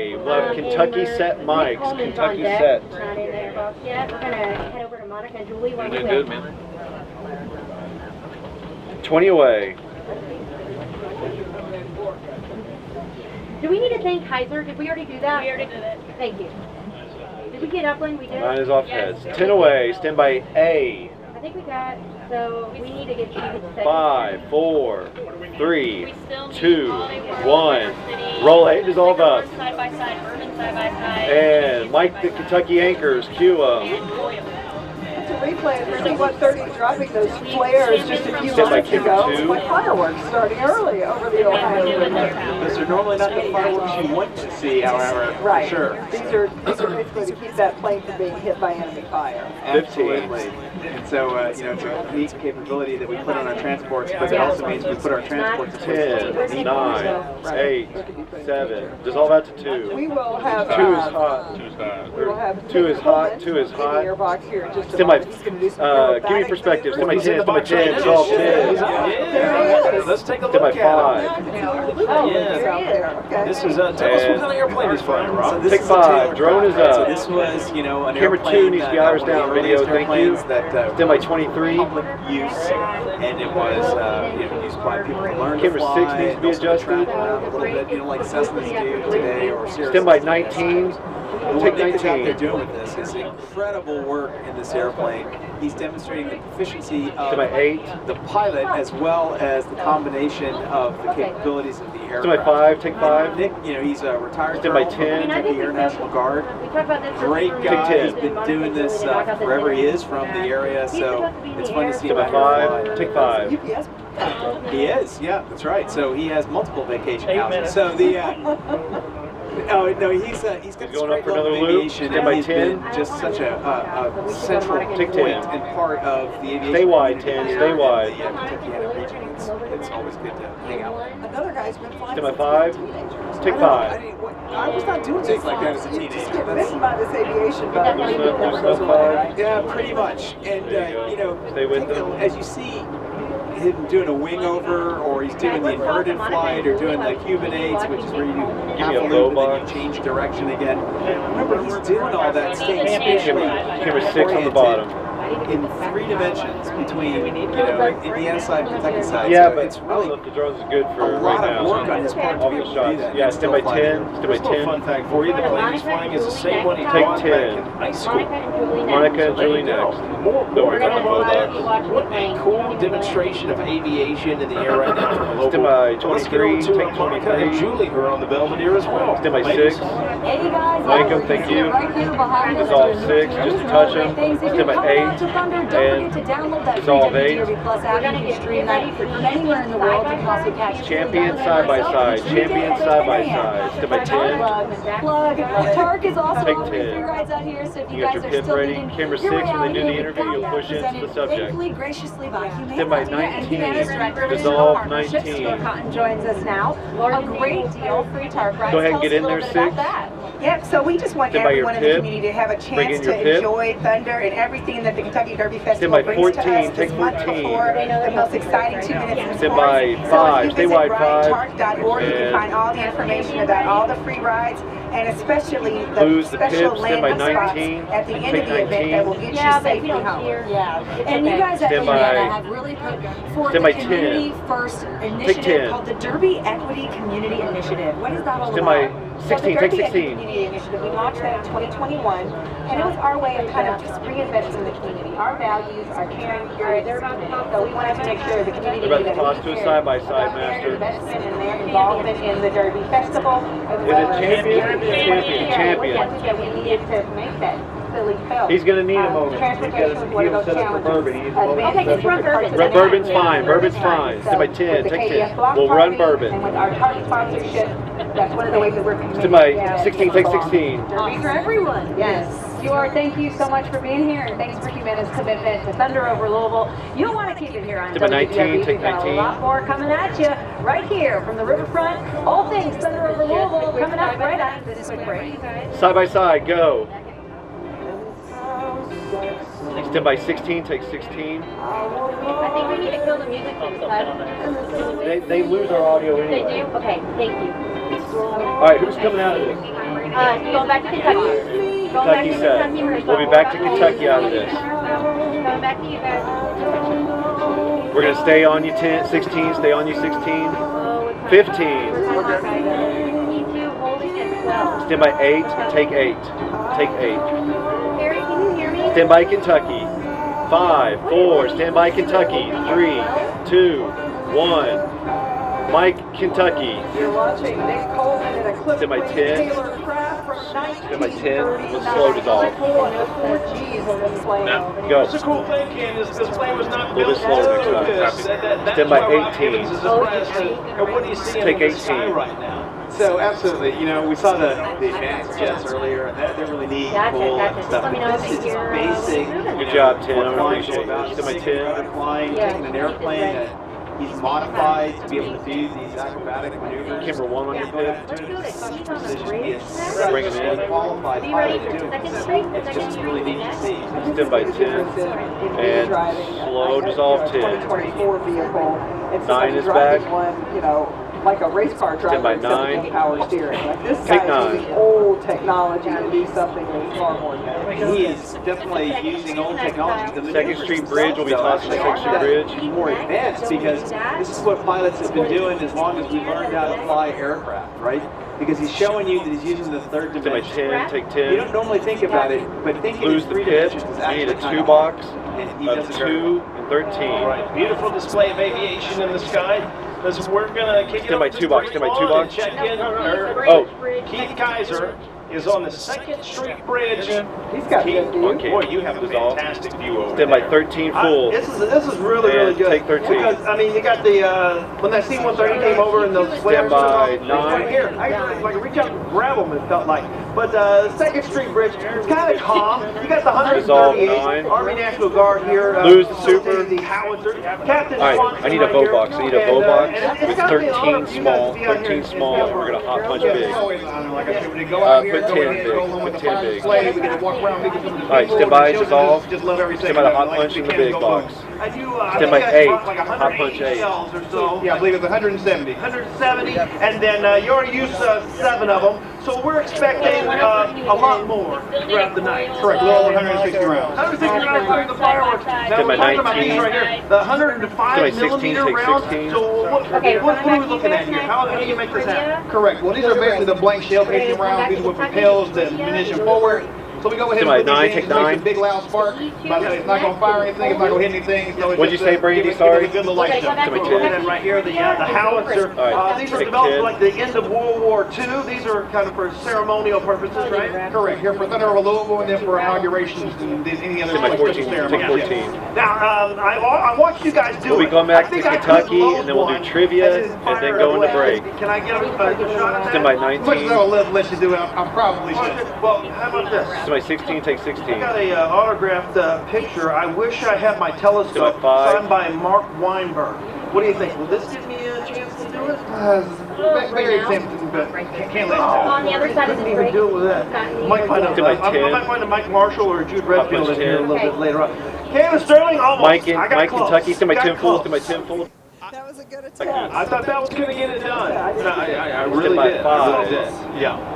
We'll have Kentucky set mics. Kentucky set. Not in there, boss yet. We're gonna head over to Monica and Julie. You're doing good, man. 20 away. Do we need to thank Kaiser? Did we already do that? We already did it. Thank you. Did we get Upland? We did. 9 is off heads. 10 away. Stand by A. I think we got. So we need to get you to second. 5, 4, 3, We still need 2, Holiday World, 1. River City, Roll 8 is all of us. Side by side, Bourbon side by side. And Mike the Kentucky Anchors. Cue 'em. And Royal. To replay it, for 1:30 dropping those flares just a few Stand by months Kim ago. 2. Like fireworks starting early over the Ohio River. Those are normally not the fireworks you want to see, however, Right. for sure. These are basically to keep that plane from being hit by enemy fire. 15. Absolutely. And so, it's a neat capability that we put on our transports, but it also means we put our transports in places 10, 9, 8, 7. Dissolve out to 2. We will have 2 is hot. we will have 2 is hot. 2 is in the hot. airbox here in just a Stand by. moment. He's gonna do some Give me aerobatics. perspective. Stand by 10. He's in the Stand by box 10. right now. Dissolve 10. Yeah. Let's take a Stand by look at 5. Oh, Yeah. he's out there. Okay. This is, tell us what kind of airplane he's flying, So Rob. this Take is a 5. Taylor Drone is craft. up. So this was, an Camera airplane 2 needs to be iris one of the down. Video, earliest thank you. airplanes that Stand by 23. public use, and it was used by people to learn to Camera fly. 6 needs to be and also to adjusted. travel around a little bit, like Cessnas do today, or Cirrus. Stand by 19. What Take Nick is out there 19. doing with this is incredible work in this airplane. He's demonstrating the proficiency Stand by of 8. the pilot as well as the combination of the capabilities of the Stand by aircraft. 5. Take 5. Nick, he's a retired Stand by colonel from 10. the Kentucky Air National Guard. We talked about this. Great for guy. Take He's 10. been doing this forever. He is from the area, so it's fun to see Stand by him out here 5. fly. Take 5. UPS. He is, yeah, that's right. So he has multiple vacation houses. So the oh no, he's got this going great up for love another of loop. aviation, Stand and by he's 10. been just such a central Take point 10. and part of the aviation. Stay wide, community 10. here Stay in wide. the Kentuckiana region. It's always good to hang out with. Another guy's been flying Stand by since 5. he was a teenager. Take I don't know, 5. I was not doing things like that as a You just teenager. get That's- bitten by this aviation bug. Loosen It up, never loosen goes up, away, 5. right? Yeah, pretty much. And There you go. Stay with them. as you see him doing a wing over, or he's doing the inverted flight, or doing the Cuban eights, which is where you do half me a a low loop and then box. you change direction again. Remember, he's doing all that, staying Camera spatially 6 on the bottom. in 3 dimensions between, Indiana side and Kentucky side. Yeah, So but it's I don't know really if the drone's good for a lot right of now. work on his part to Off be the able to do shots. that. Yeah, and stand by still fly. 10. Stand by Just a little 10. fun fact for you, the plane he's flying is the same one he Take taught 10. back in high school. Monica and Julie next. Monica and There Julie you go. next. More We're coming gonna on watch that. the What a plane. cool demonstration of aviation in the air right now from a local. Stand by Let's get over 23, to take Monica and 23. Julie, who are on the Belvedere as well. Stand by Ladies. 6. Hey guys, Thank 'em, thank you. Right here behind us. Dissolve doing 6, just to touch 'em. things. If Stand you're by coming 8. out to Thunder, don't And forget to download that free dissolve 8. WDRB Plus app. You can stream that from anywhere in the world. You can also catch Champion side by side. Champion side by side. Stand by 10. Plug. Tark is also Take offering 10. free rides out here, so if you You got guys your are pip still ready. needing Camera your 6, way when they out do here, the interview, we've you'll got push that into the presented subject. thankfully, graciously by Humane. Stand by Latina and 19. Humana's Director of Dissolve Partnerships, 19. Stuart Cotton joins us now. A great deal, free Tark rides. Go ahead and Tell get us a in little there, bit about 6. that. Yep, so we just want Stand by your everyone in the pip. community to have a Bring chance in your to pip. enjoy Thunder and everything that the Kentucky Derby Stand Festival by brings 14, to us take this month 14. before the most exciting 2 minutes in Stand sports. by So 5, if stay you wide visit 5. RyanTark.org, you can And find all the information about all the free rides and especially the lose the special pip, stand by landing spots 19, at the end take of the event that will get Yeah, you but if safely you don't home. hear. Yeah, and you guys at Stand by- Indiana have really put forth Stand a by 10. community first 10. initiative called the Derby Equity Community Initiative. What is that all Stand about? by 16, Well, take the Derby 16. Community Initiative, we launched that in 2021, and it was our way of kind of just reinvesting in the community. Our values, our caring, curious, so we wanted to make sure the community They're about knew to that toss we to a cared side-by-side, about their Master. investment and their involvement in the Derby Festival. As Is well it as champion? the Champion, champion. that we needed to make that fully felt. He's going to need a moment. He's Transportation got was to one of those set up for challenges. bourbon. He needs a moment. Okay, just run bourbon. Bourbon's fine. Bourbon's fine. Stand by 10. With the Take KDF 10. block We'll run party bourbon. And with our target sponsorship, that's one of the ways that we're committed. Stand by 16. Take 16. Derby for everyone. Yes. You are. Thank you so much for being here, and thanks for Humana's commitment to Thunder over Louisville. You'll want to keep it here on Stand by 19, WDRB. take We've got 19. a lot more coming at you right here from the riverfront. All things Thunder over Louisville coming up right after this quick break. Side by side. Go. Stand by 16. Take 16. I think we need to kill the music this time. They lose our audio They anyway. do? Okay, thank you. All right, who's coming out of this? Going back to Kentucky. Going back to Kentucky set. Kentucky. We'll be back to Kentucky out of this. Going back to you guys. We're going to stay on you 10, 16, stay on you 16, 15. E2 holding at 12. Stand by 8, take 8. Take 8. Harry, can you hear me? Stand by Kentucky. 5, 4, stand by Kentucky. 3, 2, 1. Mike, Kentucky. You're watching Nick Coleman in a clip Stand by with 10. Taylor Craft from Stand by 10. 1939. Let's slow dissolve. 4 G's on this plane. Go. What's the cool thing, Ken, is this plane was not A little built bit slower next time. this. Stand by 18. And what do you see Take in the sky 18. right now? So absolutely, you know, we saw the advanced jets earlier, and they're really neat, cool and stuff. Let me know But if this is you hear, basic. Good job, Tim. What I'm flying appreciate is about. it. Stand by Sitting 10. there flying, taking an airplane that he's modified to be able to do these acrobatic maneuvers. Camera 1 on your pit. Bring him in. Qualified Be pilot ready for doing second it. street. It's just really neat to see. Stand by 10. And slow dissolve 10. 2024 vehicle. It's 9 like is driving back. one, you know, like a race car Stand by driver, except 9. with power steering. Like this Take guy's 9. using old technology to do something that's far more advanced. He is definitely using old technology. The Second Street Bridge, we'll be tossing the Second Street Bridge. More advanced because this is what pilots have been doing as long as we learned how to fly aircraft, right? Because he's showing you that he's using the third Stand by dimension. 10, take You 10. don't normally think about it, but thinking Lose in the three pit. dimensions is We actually need a kind 2 of box and he does of it very 2 and 13. All right, beautiful display of aviation in the sky. As we're gonna kick it Stand by over to 2 box, stand by 2 Fremont box. and check in. Oh. Keith Kaiser is on the 2nd Street Bridge. He's got Keith, good view. Okay. boy, you have a Dissolve. fantastic view over Stand by there. 13 full. This is really And good. take 13. Because I mean, you got the when that C-130 came over and those flares by and all, 9. right here. I could reach out and grab them. It felt like. But 2nd Street Bridge, it's kind of calm. You got the Dissolve 138 9. Army National Guard here. Lose the super. The howitzer. Captain All right, Swanson I need a right bow here. box. I need a bow And, box and it's with gotta be an honor 13 for you guys small. to be out here 13 and- small. We're gonna hot punch big. Always an honor, like I said, when they go Uh, out here, put go 10 in, big, go along with put the 10 fire big. display, we get to walk around, meet some of the All right, people, stand by, and dissolve. just love everything. Stand by the hot Like, punch we in the can't big go box. I do. Stand by I think 8. I brought like Hot punch 180 8. shells or so. Yeah, I believe it's 170. 170, and then you already used 7 of them. So we're expecting a lot more throughout the night. Correct, a little over 160 rounds. 160 rounds during the fireworks. Now Stand by we're talking about 19. these right here, the 105 Stand by 16, millimeter take rounds. 16. So what are we looking at here? How do you make this happen? Correct. Well, these are basically the blank shell casing rounds. These are what propels the munition forward. So we go ahead Stand and by put 9, these take in, it makes 9. a big loud spark. But it's not going to fire anything. It's not going to hit anything. So it's What'd you just, say, Brady? give it Sorry? a good little light show. Stand by Look 10. at right here, the howitzer. All right, These were take developed 10. like the end of World War II. These are kind of for ceremonial purposes, right? Correct. Here for Thunder over Louisville and then for inaugurations and any other Stand by special 14, take ceremonies. 14. Now, I watched you guys do We'll be it. going back I think to I Kentucky, could and then we'll do load trivia, one and then go into break. Can I get a shot at that? Stand by As much as 19. I would let you do it, I probably should. Well, how about this? Stand by 16, take 16. I got a autographed picture. I wish I had my telescope Stand by 5. signed by Mark Weinberg. What do you think? Will this give me a chance to do it? Very tempting, but can't let On the other side of Couldn't the even break. do it with that. Might find a, Stand by I 10. might find a Mike Marshall or a Jude Redfield in here a little Okay. bit later on. Candace Sterling, almost. Mike in I got Mike, close. Kentucky. Stand by Got 10 full. close. Stand by 10 full. That was a good attempt. I thought that was going to get it done. I really Stand by did. I 5. really did. Yeah.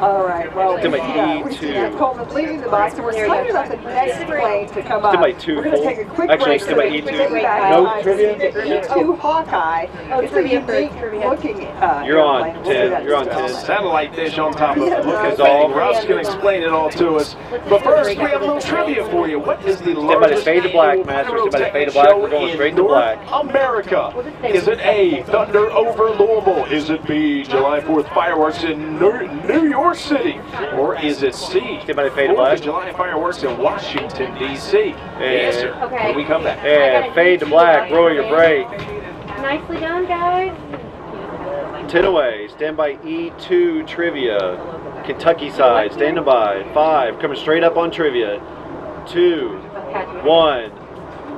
All right, well, Stand by we see E2. Coleman leaving the box, and we're starting about the next plane to come up. Stand by 2 We're going to full. take a quick Actually, break. stand by so we E2. can get back No on trivia? the E2 Hawkeye. It's a trivia first, unique trivia. looking You're on airplane. We'll do 10. that You're on as well. 10. Satellite dish on top of it. Yeah, Look at dissolve. that. Russ can explain it all to us. But first, we have a little trivia for you. What is the Stand by the largest fade to black, annual Master. Stand by the fade to pyrotechnic black. show We're going in straight to North black. America? Is it A, Thunder over Louisville? Is it B, July 4th fireworks in New York City? Or is it C, Stand by the fade to 4th black. of July fireworks in Washington, D.C.? The answer Okay. when we come back. And fade to black. Roll your break. Nicely done, guys. 10 away. Stand by E2 trivia. Kentucky side. Standing by. 5. Coming straight up on trivia. 2. 1.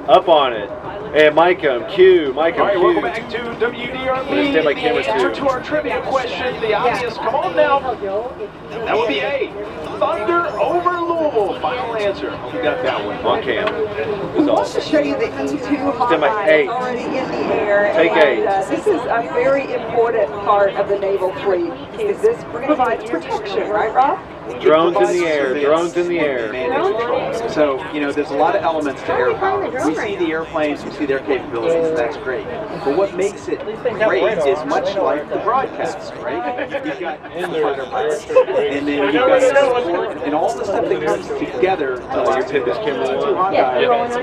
Up on it. And Micah, Q. Micah, All right, Q. welcome back to WDRB. Stand by camera The answer two. to our trivia question, the obvious. Come on now. That would be A. Thunder over Louisville. Final answer. We got that one. On cam. We Is all. want to show you the E2 Stand by Hawkeye eight. that's already in the air. Take and, eight. This is a very important part of the naval fleet because this provides protection, right, Rob? Drones in the air. Drones in the air. Command and control. So, you know, there's a lot of elements to air power. We see the airplanes, we see their capabilities, and that's great. But what makes it great is much like the broadcast, right? You've got fighter pilots, and then you've got support, and all the stuff that comes together to allow you to hit this camera. It's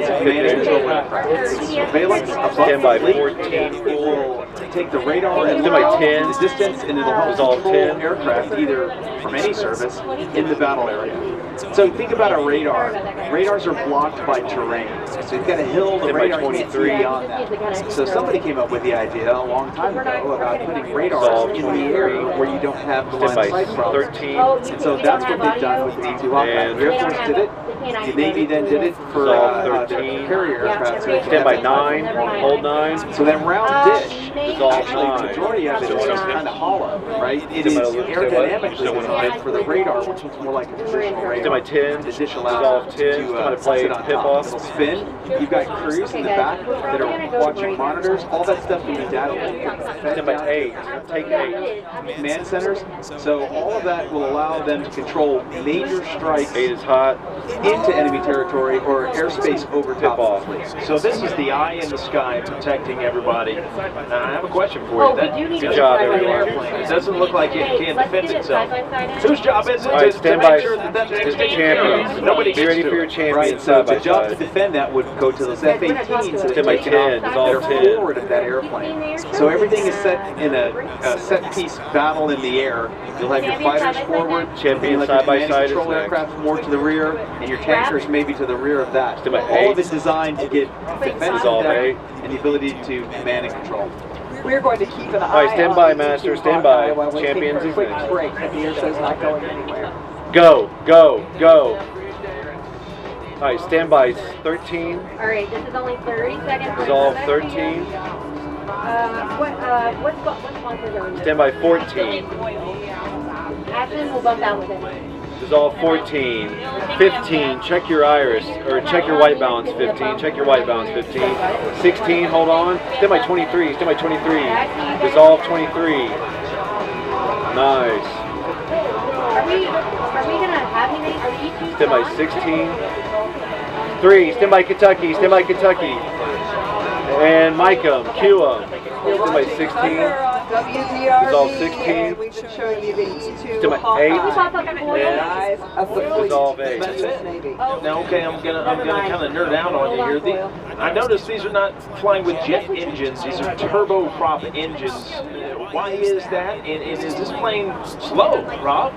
a command and control aircraft. It's surveillance above Stand by the fleet. 14. It will take the radar and Stand by look 10. the distance, and it'll help Resolve control 10. aircraft either from any service in the battle area. So think about a radar. Radars are blocked by terrain. So you've got a hill, the Stand by radar can't see 23. beyond that. So somebody came up with the idea a long time ago about putting radars Resolve in the air 23. where you don't have the Stand line by of sight from. 13. And so that's what they've done with the E2 Hawkeye. And The Air Force did it. The Navy then did it for Resolve the 13. carrier aircraft. So they Stand by have 9. Hold 9. So that round dish, Resolve actually the 9. majority of it is just kind of hollow, right? It is aerodynamically designed for the radar, which looks more like a traditional radar. Stand by 10. The dish allows Resolve it 10. to Somebody play sit on pip top. off. It'll spin. You've got crews in the back that are watching monitors. All that stuff can be data linked. Stand by 8. Take 8. Command centers. So all of that will allow them to control major strikes 8 is hot. into enemy territory or airspace over top off. of the fleet. So this is the eye in the sky protecting everybody. Now, I have a question for you. Oh, we do need Good to job, decide on everyone. the airplane. It doesn't look like it Hey, can let's defend do this itself. side by side. Whose job is it All right, to stand make by. sure that that's It's the champions. Nobody Be ready gets for your to. champions Right, so side by the job to side. defend that would go to those F-18s that Stand by are taken 10, off it's all that are 10. forward of that airplane. So everything is set in a set-piece battle in the air. You'll have your fighters forward, Champion you'll have side your by command side and control is next. aircraft more to the rear, and your tankers maybe to the rear of that. Stand by All of 8. it designed to get defensive Resolve depth 8. and the ability to command and control. We're going to keep an eye right, stand on by, the Master, E2 stand by. Hawkeye while we take Champions a is quick next. break. The air show's not going anywhere. Go, go, go. All right, stand by 13. All right, this is only 30 seconds. Resolve 13. What sponsors are we Stand by 14. Ashton will bump out with it. Resolve 14. 15. Check your iris, or check your white balance 15. Check your white balance 15. 16. Hold on. Stand by 23. Stand by 23. Resolve 23. Nice. Are we gonna have anything? Are the E2 Stand by gone? 16. 3. Stand by Kentucky. Stand by Kentucky. And Micah, cue 'em. Stand by 16. WDRB, Resolve 16. and we've been showing you the E2 Stand by Hawkeye. 8. Can we pop up the boys? Guys of the fleet. Resolve 8. of the US Navy. Oh, Now, okay, I'm gonna kind of nerd out on you here. I noticed these are not flying with jet engines; these are turboprop engines. Why is that? And is this plane slow, Rob?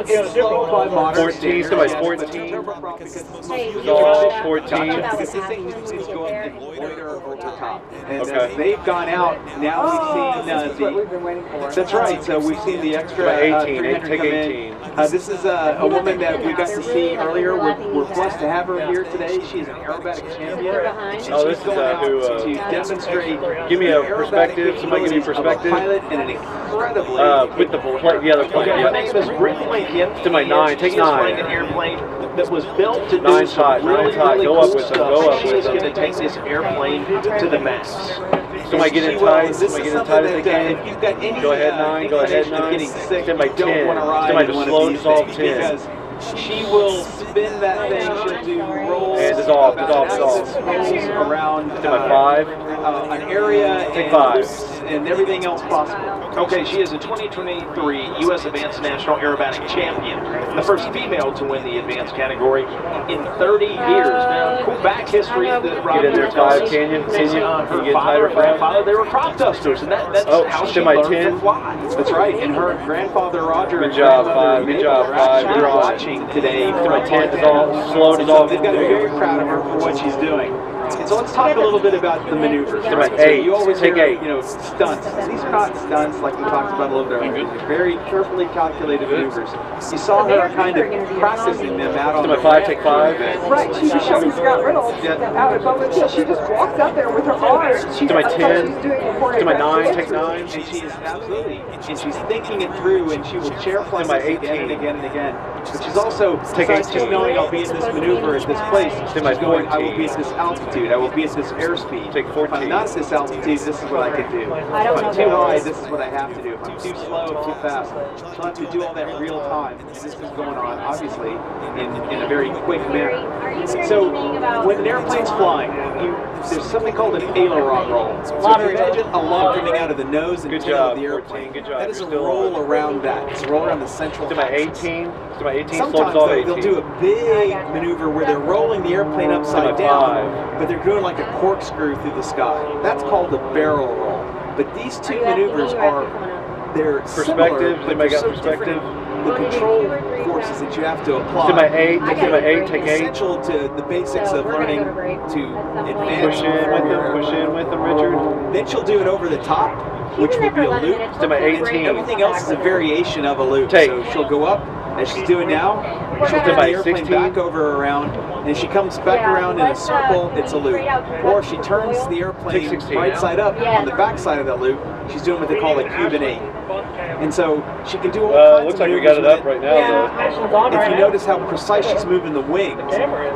It's slow by modern 14, standards, somebody yes, 14. but turboprop because Hey, Resolve you 14. Because this thing usually go up and loiter over the top. And Okay. as they've gone out, now we've seen This is what we've been waiting for. That's right. So we've seen the extra By 18, 300 take come 18. in. This is a woman that we got to see earlier. We're blessed to have her here today. She's an aerobatic champion. And Oh, this she's is, going out who, to demonstrate. give me a the aerobatic perspective. Somebody give me capabilities of a perspective. pilot and an incredibly With the other plane. Okay, her Yeah. name is Brittany Lincoln. To my 9, take She is 9. flying an airplane that was built to do 9's some hot, really, 9's hot. really Go cool up with them, stuff. go up She with is them. going to take this airplane to the max. Somebody get in She will. tight. This Somebody is get in something tight as they that, can. if you've got any Go ahead, 9. Go ahead, inclination of 9. getting sick, Stand by you don't 10. want to ride Stand by in one slow of these dissolve things 10. because she will spin that thing. She'll do rolls. And dissolve, about dissolve, axis dissolve. rolls around Stand by 5. an area Take and 5. loops and everything else possible. Okay, she is a 2023 U.S. Advanced National Aerobatic Champion, the first female to win the advanced category in 30 years. Now, cool back history that Rob Get in there, tells 5, us. can you? Can you? Her Can you get father tighter, and 5? grandfather, they were crop dusters, and that's Oh, how she stand by learned 10. to fly. That's right. And her grandfather Roger. Good and job, grandmother 5. Good Mabel job, are 5. actually You're on. watching today. Stand by 10. Dissolve. Slow And so dissolve. they've got to be very proud of her for what she's doing. And so let's talk a little bit about the maneuvers. maneuvers. Stand by So 8. you always Take hear, 8. you know, stunts. These are not stunts like we talked about a little bit earlier. They're very carefully calculated maneuvers. You saw her kind of practicing them out on Stand the by 5. ramp. Take 5. Right, she was showing Scott Reynolds out at Bowman Hill. She just walks out there with her arms. She's To my that's 10. what she's doing before To my 9. it Take 9. And she is absolutely, and she's thinking it through, and she will chair plane by this again 18. and again and again. But she's also, Take besides just 18. knowing I'll be in this maneuver at this place, she's by going, I will 14. be at this altitude, I will be at this airspeed. Take If 14. I'm not at this altitude, this is what I can do. If I'm too high, this is what I have to do. If I'm too slow, too fast, she'll have to do all that real time. And this is going on, obviously, in a very quick manner. So when an airplane's flying, there's something called an aileron roll. So if you imagine a log coming out of the nose and Good tail job, of the 14. airplane. Good job. That is You're a still roll on. around that. It's a roll around the central Stand by axis. 18. Stand by 18. Sometimes Slow dissolve though, 18. they'll do a big maneuver where they're rolling the airplane upside down, 5. but they're doing like a corkscrew through the sky. That's called a barrel roll. But these two maneuvers are, they're similar, Perspective. but Anybody they're got so perspective? different. The control forces that you have to apply. Stand by 8. Stand by 8. Take 8. Essential to the basics of learning to advance. Push in with them. Push in with them, Richard. Then she'll do it over the top, which will be a loop. Stand by 18. Everything else is a variation of a loop. Take. So she'll go up, as she's doing now. She'll turn the airplane 16. back over around, and she comes back around in a circle, it's a loop. Or if she turns the airplane 16. right side up on the back side of that loop, she's doing what they call a Cuban 8. And so she can do all kinds Looks of like we got it maneuvers up with right now, If you notice how precise she's moving the wings,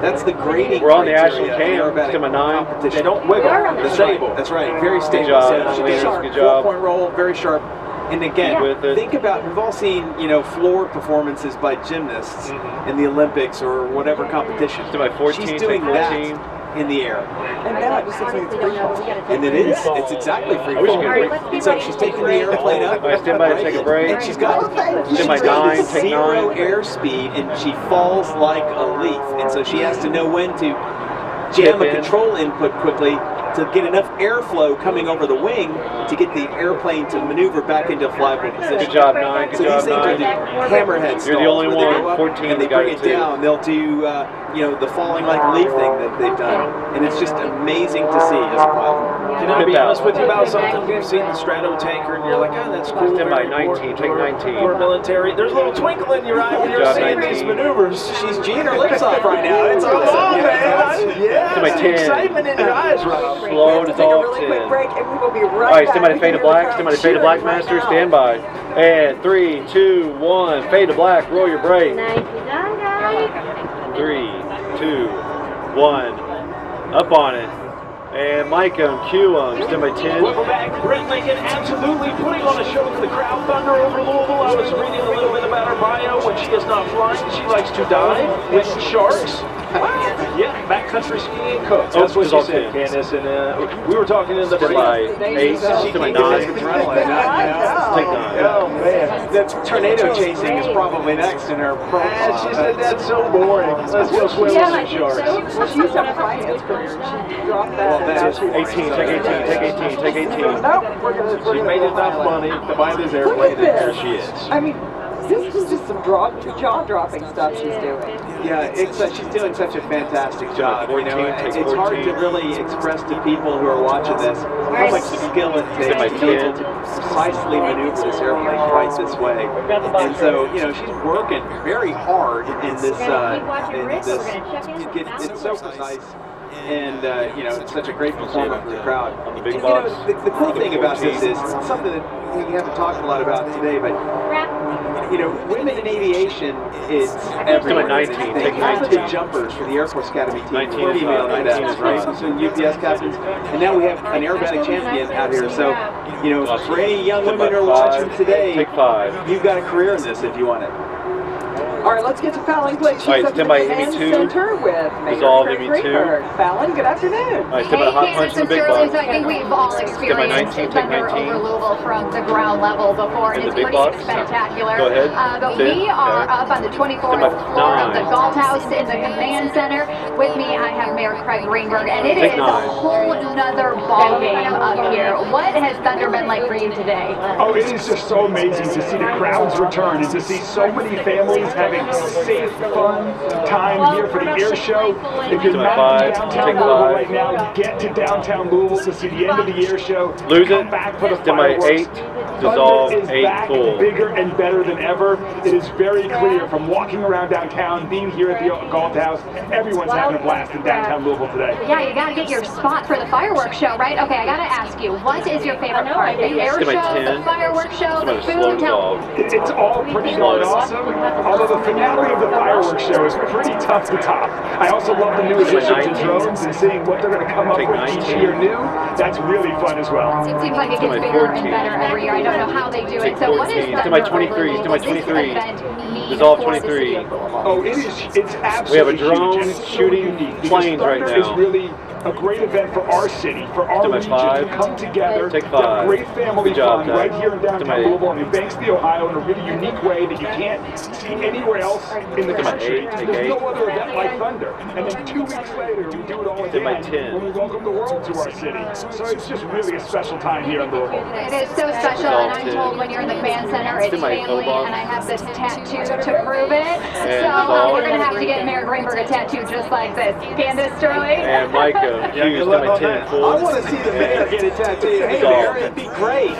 that's the grading. We're on the criteria Ashland cam. in aerobatic Stand by 9. competition. They don't wiggle. That's They're right. stable. That's right. Very stable. job, So she did Leaders. a Good job. 4-point roll, very sharp. And again, With it. think about, we've all seen, you know, floor performances by gymnasts in the Olympics or whatever competition. Stand by 14. She's doing Take 14. that in the air. And now it just looks like it's free fall. And it is. It's exactly free I wish fall. you could- And so she's taking the airplane up. All right, stand by to take a break. And she's got Stand by 9, take 0 9. airspeed, and she falls like a leaf. And so she has to know when to Chip jam a in. control input quickly to get enough airflow coming over the wing to get the airplane to maneuver back into flyable position. Good job, 9. Good So job, these things will do 9. hammerhead You're the stalls only where they one. go up 14 and they got bring it it too. down. They'll do, you know, the falling like a leaf thing that they've done, and it's just amazing to see as a pilot. Can I be honest with you about something? We've seen the Strato tanker, and you're like, oh, that's cool. Stand by Very 19, take 19. For military. There's a little twinkle in your eye when Good you're job, seeing 19. these maneuvers. She's G'ing her lips off right now. It's Come awesome. on, man. Yeah. Stand by 10. Excitement in your eyes, Rob. Slow Take a dissolve really quick 10. break and we will be right All right, stand by back. to fade to black. Stand by to fade to black, master. Stand by. And 3, 2, 1. Fade to black. Roll your brake. Nicely done, guys. 3, 2, 1. Up on it. And mic 'em, cue 'em. Stand by 10. Welcome back. Brett Lincoln absolutely putting on a show for the crowd. Thunder over Louisville. I was reading a little bit about her bio. When she is not flying, she likes to dive with sharks. Yeah, backcountry skiing coach. That's what she said, Candace. And we were talking in the Stand break. by 8. Stand by 9. Adrenaline, Take 9. Oh, man. The tornado chasing is probably next in her profile. She said that's so boring. Let's go swim with some sharks. Well, she used to have a finance career. She dropped that. that's 18. Take 18. Take 18. Take 18. Nope, we're She gonna made go enough finance. money to buy this Look airplane, at and here this. she is. I mean, this is just some jaw-dropping stuff she's doing. Yeah, it's she's doing such a fantastic job. You know, 14, take it's hard 14. to really express to people who are watching this how much skill it takes by to be able 10. to precisely maneuver this airplane right this way. And so, you know, she's working very hard in this. It's so precise. And, you know, it's such a great performer for the crowd. On the big And, box. you know, the cool thing about this is something that we haven't talked a lot about today, but you know, women in aviation is everywhere. 19, They take have 19. the jumpers for the Air Force Academy team. 19 is female fine, 19 is cadets, fine. so UPS captains, and now we have an aerobatic champion out here. So, you know, for any young women who are watching today, Take 5. you've got a career in this if you want it. All right, let's get to Fallon Blake. She's All right, up stand in by the command ME2. center with Mayor Dissolve Craig ME2. Greenberg. Fallon, good afternoon. All right, stand by the hot punch in the big box. I think we've all experienced 19, take thunder 19. over Louisville from the ground level before, and In the it's big pretty box? spectacular. Go ahead. But Sit. we are Okay. up on the 24th Stand by floor of 9. the Galt House in the command center. With me, I have Mayor Craig Greenberg, and it Take is 9. a whole nother ball game up here. What has Thunder been like for you today? Oh, it is just so amazing to see the crowds return and to see so many families having a safe, fun time here for the air show. If you're Stand by not in 5, downtown take Louisville 5. right now, get to downtown Louisville to see the end of the air show. Lose Come it. back for the Stand by fireworks. 8, dissolve Thunder is 8 back, full. bigger and better than ever. It is very clear from walking around downtown, being here at the Galt House, everyone's having a blast in downtown Louisville today. Yeah, you gotta get your spot for the fireworks show, right? Okay, I gotta ask you, what is your favorite part? The air Stand by show, 10. the fireworks show, Stand by the slow food? Tell dissolve. It's all pretty darn awesome, although the finale of the fireworks show is pretty tough to top. I also love the new addition to drones and seeing what they're going to come up with each year new. That's really fun as well. It seems like it gets bigger and better every year. I don't know how they do it. So what is Stand by 23, stand by 23. Dissolve 23. Oh, it's absolutely We have a drone huge, and it's so shooting unique because planes right Thunder is now. really a great event for our city, for our Stand by region 5. to come together, Take to 5. have great family Good job, fun Doug. right here in Stand by downtown 8. Louisville and Banksville, Ohio in a really unique way that you can't see anywhere else in the Stand by country. 8, take There's 8. no other event like Thunder. And then 2 weeks later, we do it all Stand by again 10. when we welcome the world to our city. So it's just really a special time here in Louisville. It is so special, and I'm told when you're in the command center, it's Stand by family, Obama. and I have this tattoo to prove it. So dissolve. we're gonna have to get Mayor Greenberg a tattoo just like this. Candace Sterling. And Micah Hughes, stand by 10 full. I want to see the mayor get a tattoo. Hey, Mayor, it'd be great.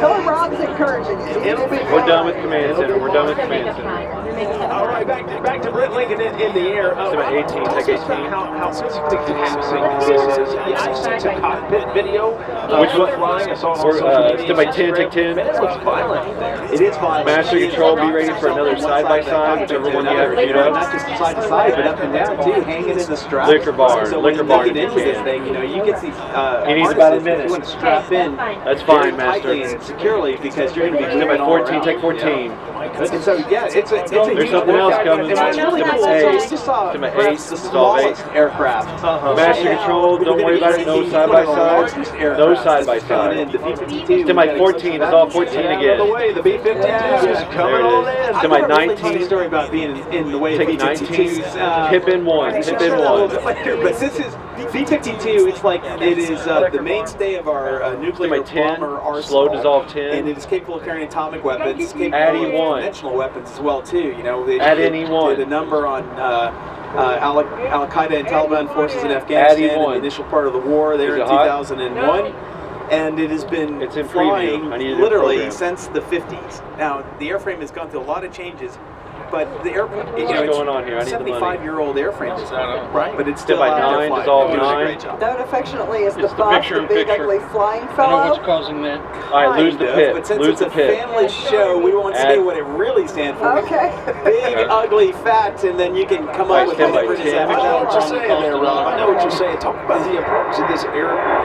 Tell him Rob's encouraging you. It'll be We're done with command center. We're done with command center. All right, back to Brent Lincoln in the air. Stand by 18, take 18. How taxing this is. Yeah, I've seen some cockpit video. Which one? Flying. I saw it on We're, social media. stand by 10, take 10. Man, it looks violent there. It is violent. Master control, be ready for another side-by-side, whichever one you have reviewed up. Not just side to side, but up and down too, hanging in the strap. Liquor bar, So liquor when bar you get into if you this can. thing, you know, you get these He needs about a harnesses that minute. you want to strap in That's very fine, Master. tightly and securely because you're going to be Stand by moving all 14, around. take 14. And so, yeah, it's a There's huge something else workout. coming. And what's really Stand by cool, 8. so we just saw Stand by perhaps 8. the Dissolve 8. smallest aircraft. Master control, don't worry about it, no side-by-side. No side-by-side. Stand by 14, dissolve 14 again. The way the B-52 is coming There it on is. in. Stand by I've got a really 19. funny story about being in the way of Take 19. B-52s. Hip in 1, hip in 1. But this is B-52. It's like it is the mainstay of our nuclear Stand by 10, bomber arsenal. slow dissolve 10. And it is capable of carrying atomic weapons. It's capable Add of E1. conventional weapons as well too. You know, they Add in E1. did a number on Al Qaeda and Taliban forces in Afghanistan in E1. the initial part of the war there Is in it hot? 2001. And it has been It's in flying preview. I need it in literally program. since the 50s. Now, the airframe has gone through a lot of changes, but the airplane, What's going on here? I need the money. 75-year-old airframe design, right? But it's Stand still by out 9, there flying. dissolve Doing a 9. great job. Known affectionately as the It's the Bob, picture the in big picture. ugly flying I know fellow. what's causing that. All right, lose the Kind of, pit. But since Lose it's the a pit. family show, we won't say Add- what it really stands for. Okay. Big, ugly, fat, and then you can come up with Stand by whatever 10. I know what you're saying there, Rob. I know what you're saying. Talk about the importance of this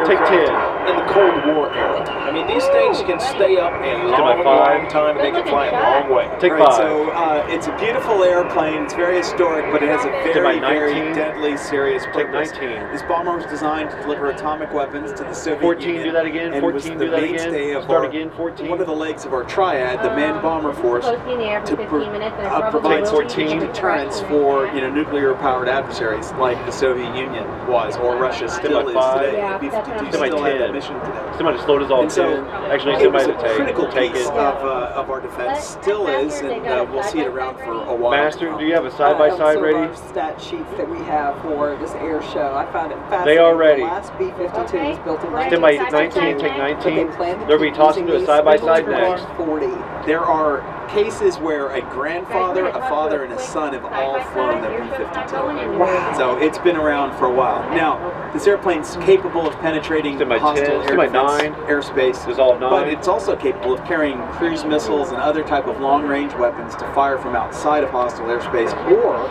Take 10. in the Cold War era. I mean, these things can stay up a Stand by long, 5. long time, and they can fly a long way. Take Right, 5. so it's a beautiful airplane. It's very historic, but it has a by very, very 19. deadly, serious Take purpose. 19. This bomber was designed to deliver atomic weapons to the Soviet 14, Union. do that again. and 14, was do the that mainstay again. of Start our- again. 14. One of the legs of our triad, the man bomber force, Supposed to be in the air for to 15 minutes and it probably provide will be 14. deterrence for nuclear-powered adversaries like the Soviet Union was, or Russia still by is 5. today. Yeah, B-52 that's Stand by still have 10. that mission today. Somebody slow dissolve And so 10. Actually, it was somebody a critical to take piece it. of our defense, still is, and we'll see it around for a while. Master, do you have a side-by-side Some ready? of our stat sheets that we have for this air show. I found it fascinating. They are ready. The last B-52 was built in Stand by 19, take 19. They'll be tossing to a side-by-side next. 40. There are cases where a grandfather, a father, and a son have all flown the B-52. So it's been around for a while. Now, this airplane's capable of penetrating Stand by hostile 10, air stand by defense 9. airspace, Dissolve 9. but it's also capable of carrying cruise missiles and other type of long-range weapons to fire from outside of hostile airspace, or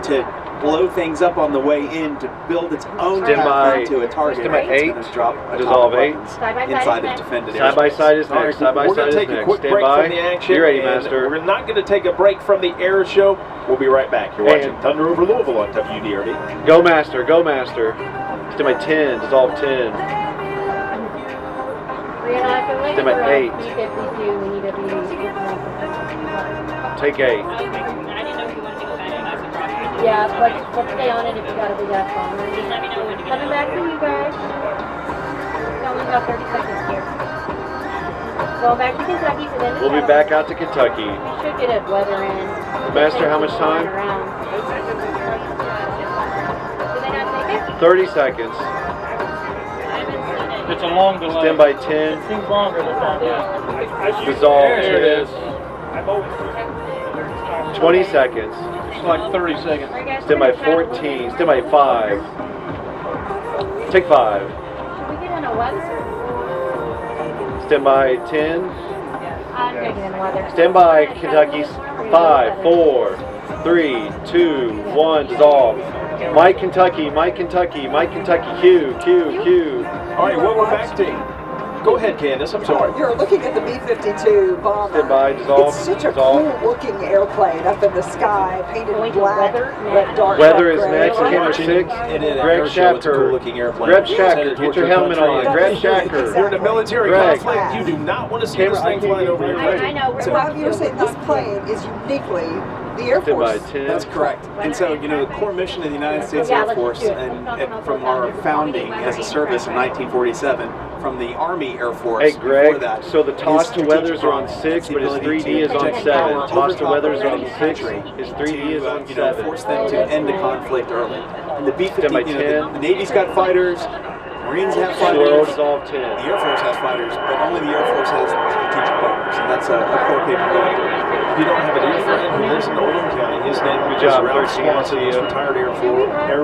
to blow things up on the way in to build its own Stand by- path into a target. stand by It's 8. gonna drop atomic Dissolve 8. weapons Side-by-side inside is of defended Side by airspace. side is All right, next. Side by we're side going is to take a next. quick Stand break by. from the action. Be ready, and Master. We're not going to take a break from the air show. We'll be right back. You're watching And- Thunder over Louisville on WDRB. Go Master, go Master. Stand by 10, dissolve 10. Stand by 8. Take 8. Yeah, let's stay on it if you got a big ass bomb. Coming back to you guys. Only about 30 seconds here. Going back to Kentucky for them. We'll be back out to Kentucky. We should get a weather in. Master, how much time? Around. Do they not take it? 30 seconds. It's a long delay. Stand by 10. It seems longer than that, yeah. Dissolve There it is. 20 seconds. It's like 30 seconds. Stand by 14. Stand by 5. Take 5. Should we get in a weather? Stand by 10. I'm taking in weather. Stand by, Kentucky. 5, 4, 3, 2, 1. Dissolve. Mike, Kentucky. Mike, Kentucky. Mike, Kentucky. Q. All right, what we're back to? Go ahead, Candace. I'm sorry. You're looking at the B-52 bomber. Stand by. Dissolve. It's such a Dissolve. cool-looking airplane up in the sky, painted black, red dark. Weather is gray. next. Camera 6. Greg Greg Shacker. Greg Shacker. Get your helmet on. Greg Shacker. You're in a military Greg. conflict. You do not want to see this thing flying over your head. I know. So Rob, you were saying this plane is uniquely the Air Stand by Force. 10. That's correct. And so, you know, the core mission of the United States Air Force, and from our founding as a service in 1947, from the Army Air Force. Hey, Greg. before that, So the toss is to weathers strategic are on bombing. 6, It's the but his ability 3D is to on project 7. power Toss over to top weathers of are on the 6. country His 3D is on you know, 7. force them to end the conflict early. And the B-50, Stand by you know, 10. the Navy's got fighters, Marines have Slow. fighters, Dissolve the 10. Air Force has fighters, but only the Air Force has strategic bombers, and that's a core capability. If you don't have a dear friend who lives in Oldham County, his name is job, Ralph 13. Swanson, who's retired Air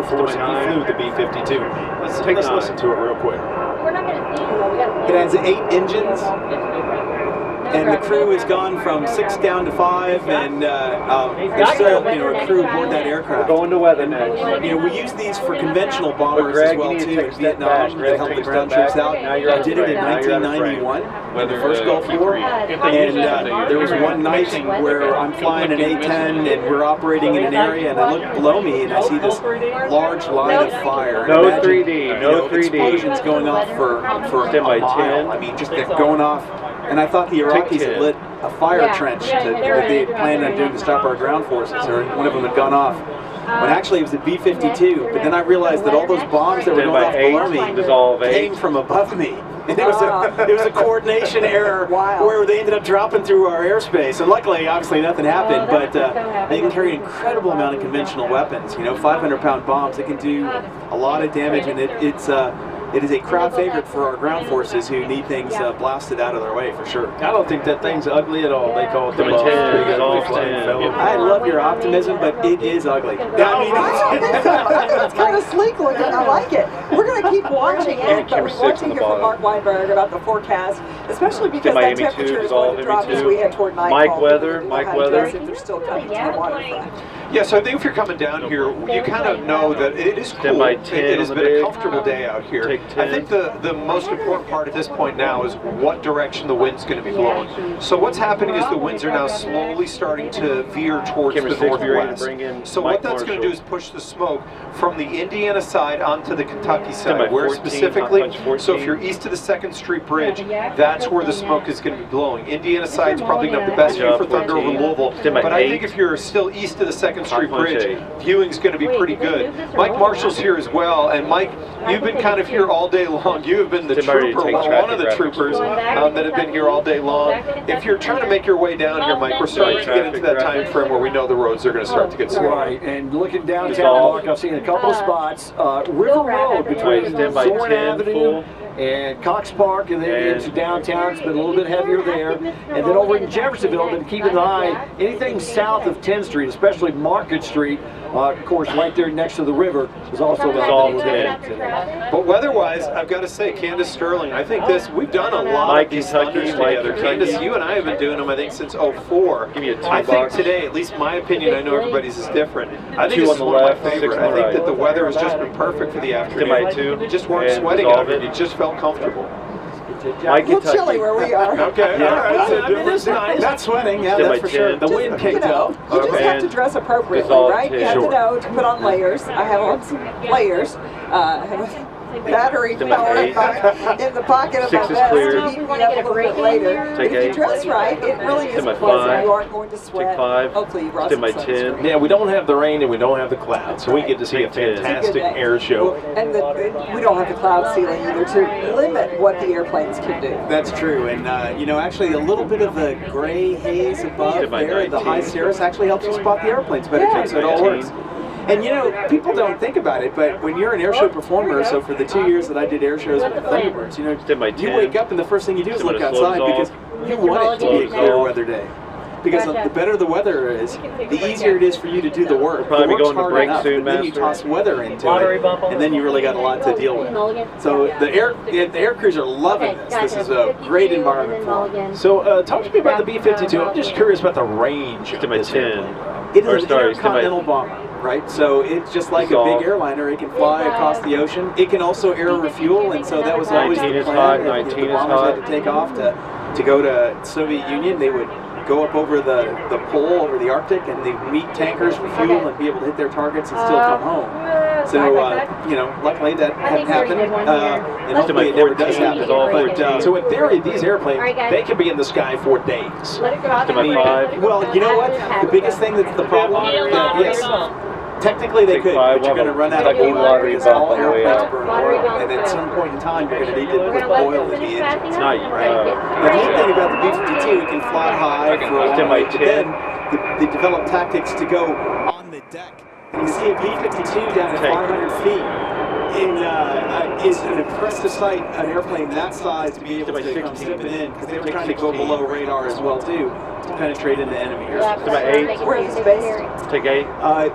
Force, and he flew the B-52. Let's 9. listen to it real quick. We're not going to see you. We got It has 8 engines, and the crew has gone from 6 down to 5, and there's still, you know, a crew aboard that We're aircraft. going to weather next. You know, we use these for conventional bombers Greg, as you well need to too take a in step Vietnam back. to Greg, help take the a ground step troops back. out. Now you're I out of did it in frame. Now you're out of frame. 1991 in the Whether, first Gulf War, and there was one night where I'm flying an A-10 and we're operating in an area, and I look below me and I see this large line of fire. And No imagine, 3D, you no know, 3D. explosions going off for a Stand by mile. 10. I mean, just they're going off. And I thought the Iraqis had 10. lit a fire trench that they had planned on doing to stop our ground forces, or one of them had gone off. When actually it was a B-52, but then I realized that all those bombs that were Stand going by off below 8. me Dissolve 8. came from above me. And it was a coordination error where they ended up dropping through our airspace. And luckily, obviously, nothing happened. But they can carry an incredible amount of conventional weapons. You know, 500-pound bombs. They can do a lot of damage, and it is a crowd favorite for our ground forces who need things blasted out of their way, for sure. I don't think that thing's ugly at all. They call it the Stand by bomb. 10. Pretty Dissolve ugly flying 10. fellow. I love your optimism, but it is ugly. I mean, I think it's kind of sleek looking. I like it. We're going to keep watching it, but we want to hear from Mark Weinberg about the forecast, especially because that Miami 2, temperature is going to drop as we head toward nightfall. Mike Weather, People will Mike have Weather. to dress if they're still coming to the waterfront. Yeah, so I think if you're coming down here, you kind of know that it is cool. Stand by 10 It has on the been a big. comfortable day out here. Take 10. I think the most important part at this point now is what direction the wind's going to be blowing. So what's happening is the winds are now slowly starting to veer towards Camera the 6, be ready to northwest. bring in So Mike what that's going to do Marshall. is push the smoke from the Indiana side onto the Kentucky Stand by side, where 14, specifically, hot punch 14. so if you're east of the 2nd Street Bridge, that's where the smoke is going to be blowing. Indiana side's probably going to have the best Good view job, for thunder over 14. Louisville, Stand by but I 8. think if you're still east of the 2nd Street punch Bridge, 8. viewing's going to be pretty good. Mike Marshall's here as well, and Mike, you've been kind of here all day long. You have been the Stand by ready to trooper, take one of the traffic troopers that have been here all day long. If you're trying to make your way down here, Mike, we're starting to get into that time frame where we know the roads are going to start to get slow. Right, and looking downtown, Dissolve. Mark, I've seen a couple of spots. River Road between Stand by Zorn 10, Avenue full. and Cox Park, and then into downtown. It's been a little bit heavier there. And then over in Jeffersonville, been keeping an eye. Anything south of 10th Street, especially Market Street, of course, right there next to the river, is also Dissolve been 10. But weather-wise, I've got to say, Candace Sterling, I think we've done a lot Mike of these Kentucky, thunders Mike together. Kentucky. Candace, you and I have been doing them, I think, since '04. Give me a 2 I think box. today, at least my opinion, I know everybody's is different. I think 2 this on is the one left, of my 6 favorite. on the I think right. that the weather has just been perfect for the afternoon. Stand by 2. You just weren't And sweating dissolve out here. it. You just felt comfortable. Mike A little Kentucky. chilly where we are. Okay, all right. So I mean, it's nice. not sweating, yeah, Stand that's by for sure. 10. The wind You kicked know, up. you just have to And dress appropriately, dissolve right? You have 10. to know to put on layers. I have on some layers. I have a battery power in the pocket of my 6 is vest clear. to heat me up a little bit later. Take If you 8. dress right, it really is my pleasant. 5. You aren't going to sweat. Take 5. Hopefully you brought Step some my sunscreen. 10. Yeah, we don't have the rain and we don't have the clouds, so we get to see a Take 10. fantastic air show. And we don't have the cloud ceiling either to limit what the airplanes can do. That's true, and actually a little bit of the gray haze above there, the high cirrus actually helps you spot the airplanes better too, so it all works. And people don't think about it, but when you're an air show performer, so for the 2 years that I did air shows with the Thunderbirds, you wake up and the first thing you do is look outside because you want it to be a clear weather day. Because the better the weather is, the easier it is for you to do the work. We'll probably be going to hard break enough, soon, then you Master. toss weather into it, and then you really got a lot to deal with. So the air crews are loving this. This is a great environment for them. So talk to me about the B-52. I'm just curious about the range. To my 10. It is an intercontinental bomber, right? So it's just like a big airliner. It can fly across the ocean. It can also air refuel, and so that was always the 19 is plan. hot, If 19 the is bombers hot. had to take off to go to Soviet Union. They would go up over the pole, over the Arctic, and they meet tankers for fuel and be able to hit their targets and still come home. So, luckily that hadn't happened, and hopefully it never does happen. So in theory, these airplanes, they can be in the sky for days. To my 5. Well, you know what? The biggest thing that's the problem, yes, technically they could, but you're going to run out of oil because all airplanes burn oil, and at some point in time you're going to need to put oil in the engine. It's not The neat thing about the B-52, it can fly high for a long way, but then they develop tactics to go on the deck. And you see a B-52 down at 500 feet. Is an impressive sight, an airplane that size to be able to come zipping in, because they were trying to go below radar as well too, to penetrate into enemy airspace. To my 8. Where is based? Take 8.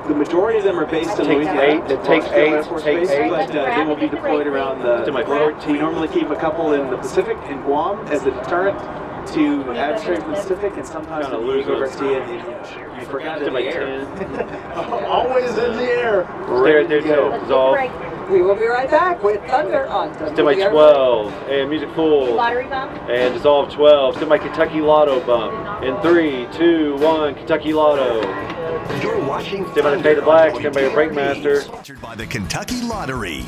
The majority of them are based in Take Louisville. 8. Take 8. Air Force Take Base, 8. but they will be deployed around the To my globe. 14. We normally keep a couple in the Pacific, in Guam, as a deterrent to adversary from the Pacific, and sometimes Kinda in lose Vigo those. Garcia in the Indian Ocean. You forgot To in my the air. 10. Always in the air. There too. Dissolve. We will be right back with Thunder on To my 12. And Music Full. Lottery bump. And Dissolve 12. To my Kentucky Lotto bump. In 3, 2, 1. Kentucky Lotto. You're watching Stand by the Fade to Black. Stand by your Breakmaster. Sponsored by the Kentucky Lottery.